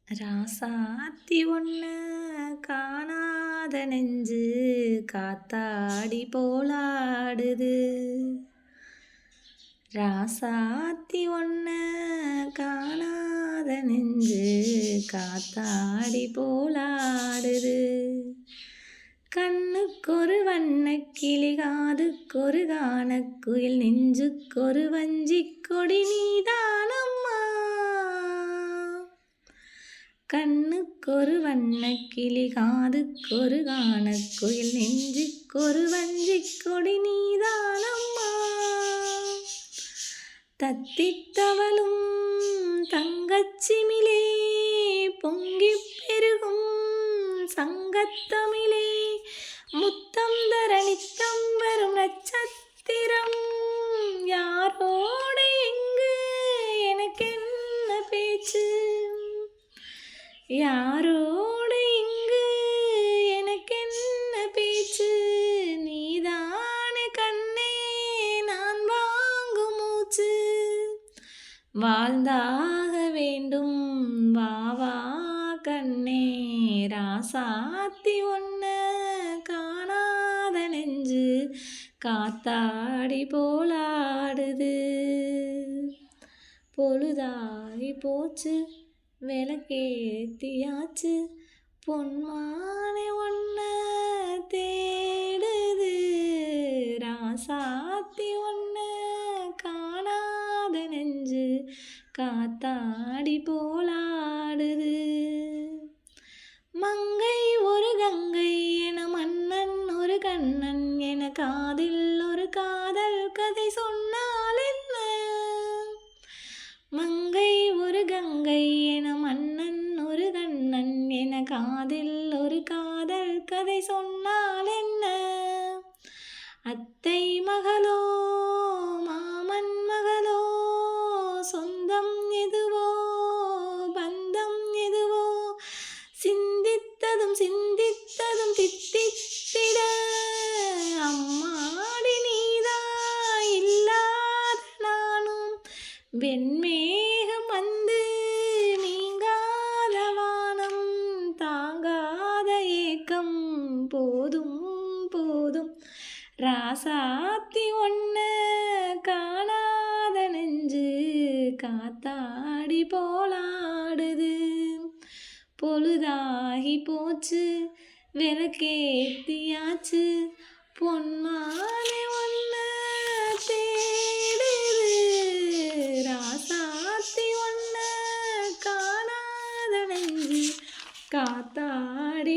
ராசாத்தி ஒன்று காணாத நெஞ்சு காத்தாடி போலாடுது. ராசாத்தி ஒன்று காணாத நெஞ்சு காத்தாடி போலாடுது. கண்ணுக்கொரு வண்ணக்கிளி காதுக்கொரு கானக்குயில் நெஞ்சுக்கொரு வஞ்சிக் கொடி நீதானம்மா. கண்ணுக்கொரு வண்ணக்கிளி காதுக்கொரு கானக்குயில் நெஞ்சுக்கொரு வஞ்சிக் கொடி நீதானம்மா. தத்தித்தவளும் தங்கச்சிமிழே பொங்கிப் பெருகும் சங்கத்தமிழே முத்தம் தர நித்தம் வரும் நட்சத்திரம். யாரோட எங்கு எனக்கென்ன பேச்சு, யாரோட இங்கு எனக்கென்ன பேச்சு. நீதானே கண்ணே நான் வாங்கும் மூச்சு. வாழ்ந்தாக வேண்டும் வா வா கண்ணே. ராசாத்தி ஒன்று காணாத நெஞ்சு காத்தாடி போலாடுது. பொழுதாகி போச்சு விளக்கேத்தியாச்சு பொன்மானே ஒன்று தேடுது. ராசாத்தி ஒன்று காணாத நெஞ்சு காத்தாடி போலாடுது. மங்கை ஒரு கங்கை என மன்னன் ஒரு கண்ணன் என காதில் ஒரு காதல் கதை சொன்னால் என்ன. மங்கை ஒரு கங்கை என மன்னன் ஒரு கண்ணன் என காதில் ஒரு காதல் கதை சொன்னால் என்ன. அத்தை மகளோ மாமன் மகளோ சொந்தம் எதுவோ பந்தம் எதுவோ சிந்தித்ததும் சிந்தித்ததும் தித்தித்திட. அம்மாடி நீதா இல்லாத நானும் வெண்மேகம் வந்து நீங்காத வானம் தாங்காத ஏக்கம் போதும் போதும். ராசாத்தி ஒன்று காணாத நெஞ்சு காத்தாடி போலாடுது. பொழுதாகி போச்சு விளக்கேத்தியாச்சு பொன்மானே ஒன்று தேடுது. ராசாத்தி ஒன்று காணாத நெஞ்சு காத்தாடி